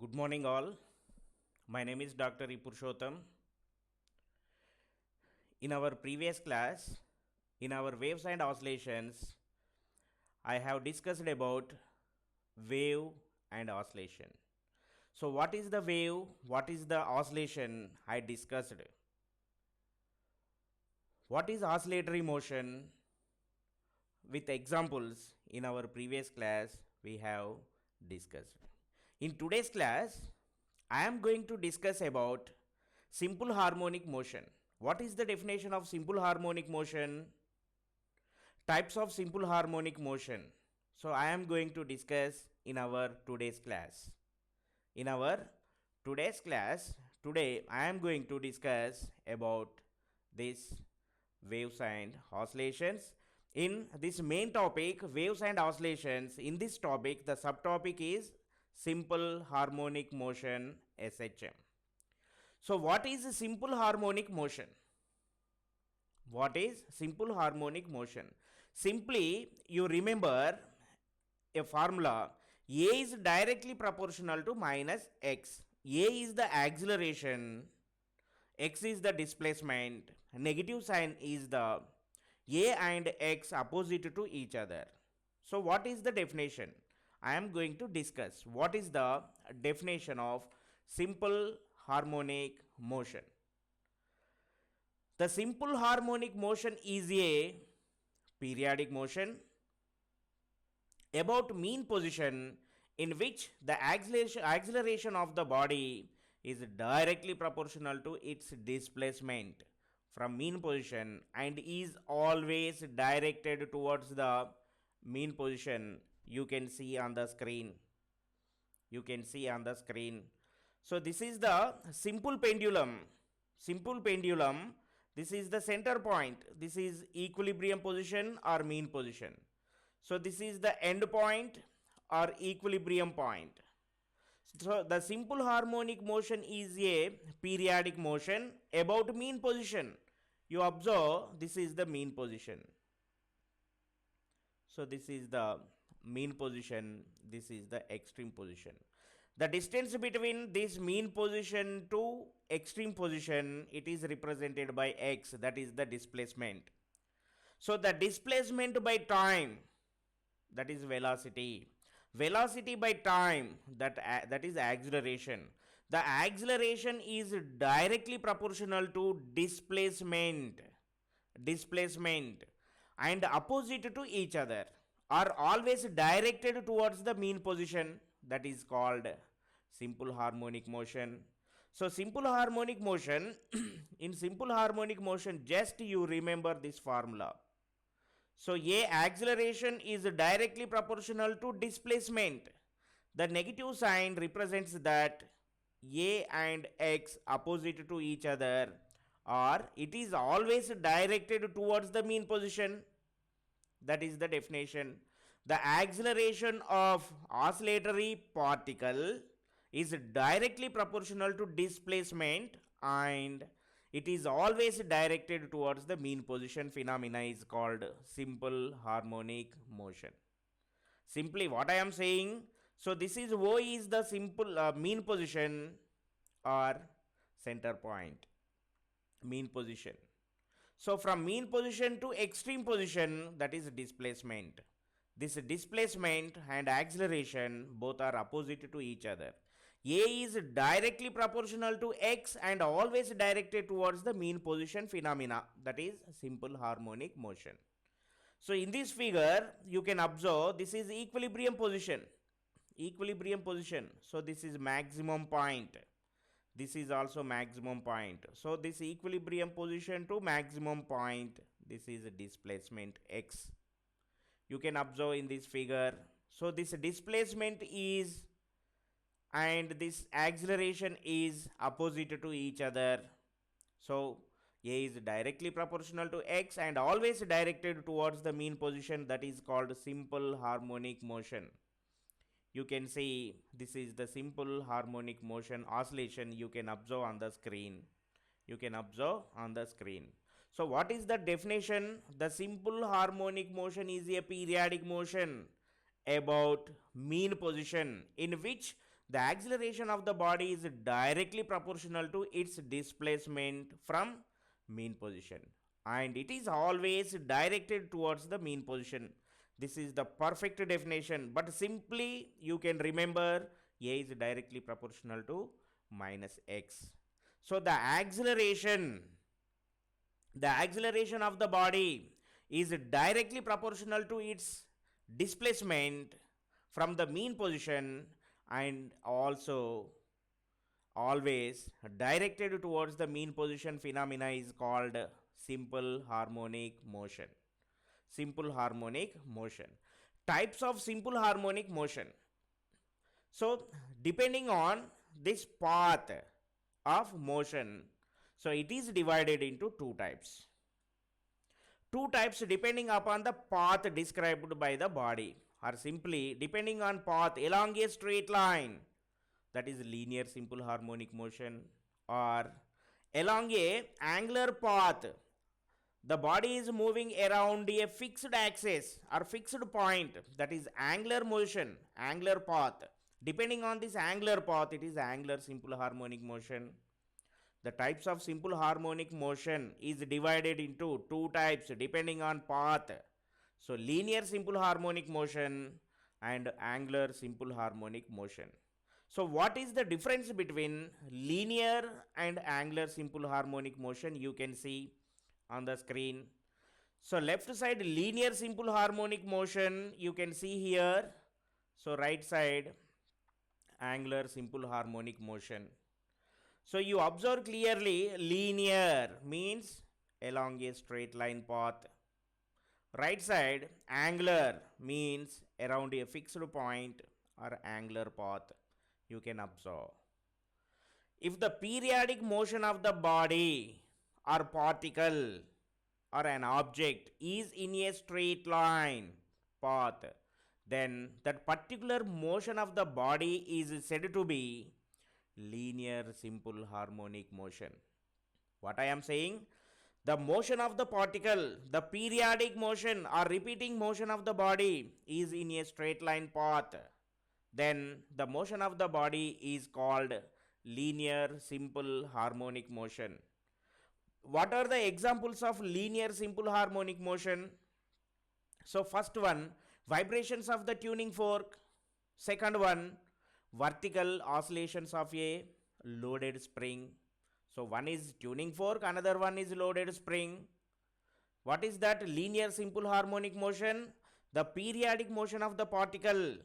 Good morning, all. My name is Dr.E.Purushotham. In our previous class, in our waves and oscillations, I have discussed about wave and oscillation. So, what is the wave? What is the oscillation? I discussed. What is oscillatory motion? With examples in our previous class, we have discussed. In today's class, I am going to discuss about simple harmonic motion. What is the definition of simple harmonic motion? Types of simple harmonic motion. So I am going to discuss in our today's class. In our today's class, today I am going to discuss about this waves and oscillations. In this main topic, waves and oscillations, in this topic, the subtopic is simple harmonic motion, SHM. So, what is simple harmonic motion? What is simple harmonic motion? Simply, you remember a formula. A is directly proportional to minus x. A is the acceleration, x is the displacement, negative sign is the a and x opposite to each other. So what is the definition? I am going to discuss what is the definition of simple harmonic motion. The simple harmonic motion is a periodic motion about mean position in which the acceleration of the body is directly proportional to its displacement from mean position and is always directed towards the mean position. You can see on the screen. You can see on the screen. So this is the simple pendulum. Simple pendulum. This is the center point. This is equilibrium position or mean position. So this is the end point or equilibrium point. So the simple harmonic motion is a periodic motion about mean position. You observe this is the mean position. So this is the mean position, this is the extreme position. The distance between this mean position to extreme position, it is represented by x, that is the displacement. So the displacement by time, that is velocity. Velocity by time, that is acceleration. The acceleration is directly proportional to displacement and opposite to each other, are always directed towards the mean position, that is called simple harmonic motion. So simple harmonic motion in simple harmonic motion, just you remember this formula. So A acceleration is directly proportional to displacement. The negative sign represents that A and x opposite to each other, or it is always directed towards the mean position. That is the definition. The acceleration of oscillatory particle is directly proportional to displacement and it is always directed towards the mean position. Phenomena is called simple harmonic motion. Simply what I am saying, so this is O is the simple mean position or center point, mean position. So from mean position to extreme position, that is displacement. This displacement and acceleration both are opposite to each other. A is directly proportional to x and always directed towards the mean position. Phenomena, that is simple harmonic motion. So in this figure, you can observe this is equilibrium position. Equilibrium position. So this is maximum point. This is also maximum point. So this equilibrium position to maximum point, this is displacement x. You can observe in this figure. So this displacement is and this acceleration is opposite to each other. So A is directly proportional to x and always directed towards the mean position, that is called simple harmonic motion. You can see this is the simple harmonic motion oscillation. You can observe on the screen. You can observe on the screen. So what is the definition? The simple harmonic motion is a periodic motion about mean position in which The acceleration of the body is directly proportional to its displacement from mean position, and it is always directed towards the mean position. This is the perfect definition, but simply you can remember A is directly proportional to minus x. So the acceleration of the body is directly proportional to its displacement from the mean position, and also always directed towards the mean position phenomena is called simple harmonic motion. Simple harmonic motion. Types of simple harmonic motion. So depending on this path of motion, so it is divided into two types. Two types depending upon the path described by the body, or simply depending on path along a straight line, that is linear simple harmonic motion, or along a angular path, the body is moving around a fixed axis or fixed point, that is angular motion, angular path. Depending on this angular path, it is angular simple harmonic motion. The types of simple harmonic motion is divided into two types depending on path. So linear simple harmonic motion and angular simple harmonic motion. So what is the difference between linear and angular simple harmonic motion? You can see on the screen. So left side linear simple harmonic motion you can see here. So right side angular simple harmonic motion. So you observe clearly, linear means along a straight line path. Right side angular means around a fixed point or angular path. You can observe. If the periodic motion of the body or particle or an object is in a straight line path, then that particular motion of the body is said to be linear simple harmonic motion. What I am saying? The motion of the particle, the periodic motion or repeating motion of the body is in a straight line path. Then the motion of the body is called linear simple harmonic motion. What are the examples of linear simple harmonic motion? So first one, vibrations of the tuning fork. Second one, vertical oscillations of a loaded spring. So one is tuning fork, another one is loaded spring. What is that linear simple harmonic motion? The periodic motion of the particle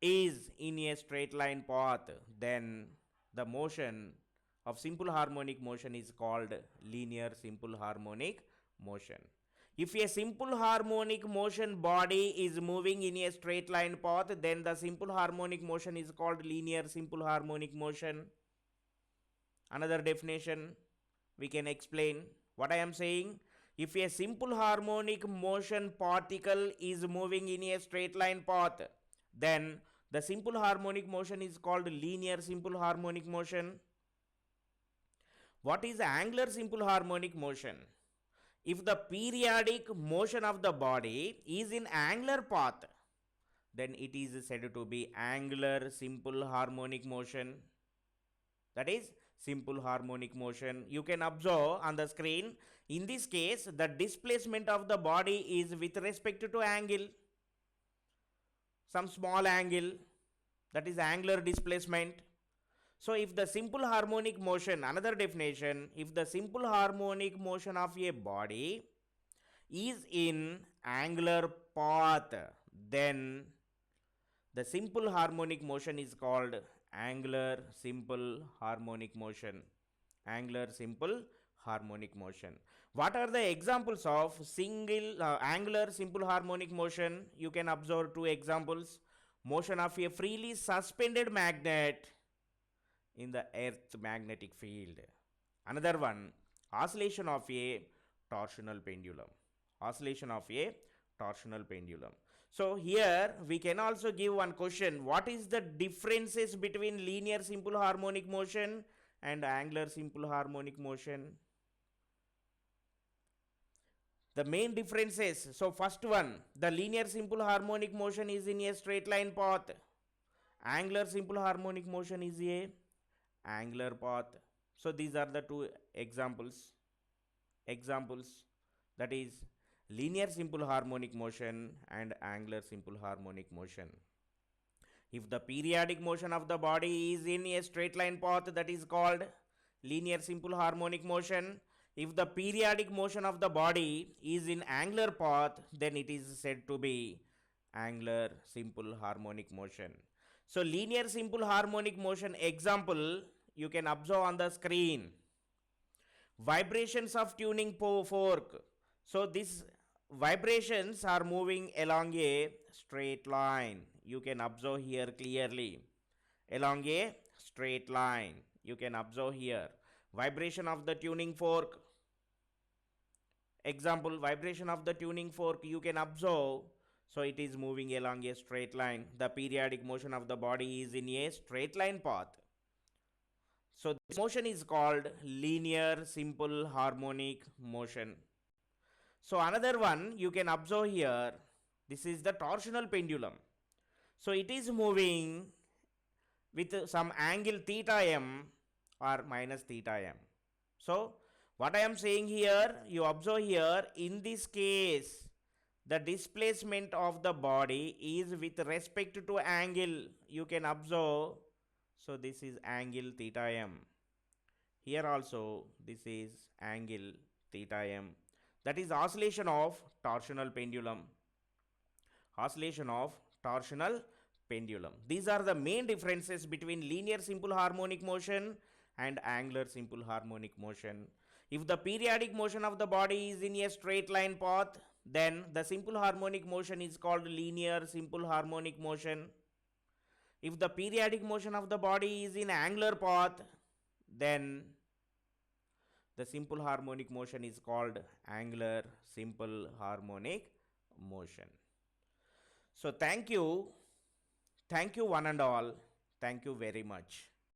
is in a straight line path. Then the motion of simple harmonic motion is called linear simple harmonic motion. If a simple harmonic motion body is moving in a straight line path, then the simple harmonic motion is called linear simple harmonic motion. Another definition we can explain what I am saying. If a simple harmonic motion particle is moving in a straight line path, then the simple harmonic motion is called linear simple harmonic motion. What is angular simple harmonic motion? If the periodic motion of the body is in angular path, then it is said to be angular simple harmonic motion. That is simple harmonic motion. You can observe on the screen. In this case, the displacement of the body is with respect to angle. Some small angle, that is angular displacement. So if the simple harmonic motion, another definition, if the simple harmonic motion of a body is in angular path, then the simple harmonic motion is called angular simple harmonic motion. Angular simple harmonic motion. What are the examples of angular simple harmonic motion? You can observe two examples. Motion of a freely suspended magnet in the earth magnetic field. Another one, oscillation of a torsional pendulum. Oscillation of a torsional pendulum. So here we can also give one question. What is the differences between linear simple harmonic motion and angular simple harmonic motion? The main differences. So first one, the linear simple harmonic motion is in a straight line path, Angular simple harmonic motion is a angular path. So these are the two examples, that is linear simple harmonic motion and angular simple harmonic motion. If the periodic motion of the body is in a straight line path, that is called linear simple harmonic motion. If the periodic motion of the body is in angular path, then it is said to be angular simple harmonic motion. So linear simple harmonic motion example you can observe on the screen. Vibrations of tuning fork. So these vibrations are moving along a straight line. You can observe here clearly. Along a straight line. You can observe here. Vibration of the tuning fork. Example, vibration of the tuning fork you can observe. So it is moving along a straight line. The periodic motion of the body is in a straight line path. So this motion is called linear simple harmonic motion. So another one you can observe here, this is the torsional pendulum. So it is moving with some angle theta m or minus theta m. So what I am saying here, you observe here, in this case the displacement of the body is with respect to angle. You can observe. So this is angle theta m. Here also this is angle theta m. That is oscillation of torsional pendulum. Oscillation of torsional pendulum. These are the main differences between linear simple harmonic motion and angular simple harmonic motion. If the periodic motion of the body is in a straight line path, then the simple harmonic motion is called linear simple harmonic motion. If the periodic motion of the body is in angular path, then the simple harmonic motion is called angular simple harmonic motion. So thank you one and all. Thank you very much.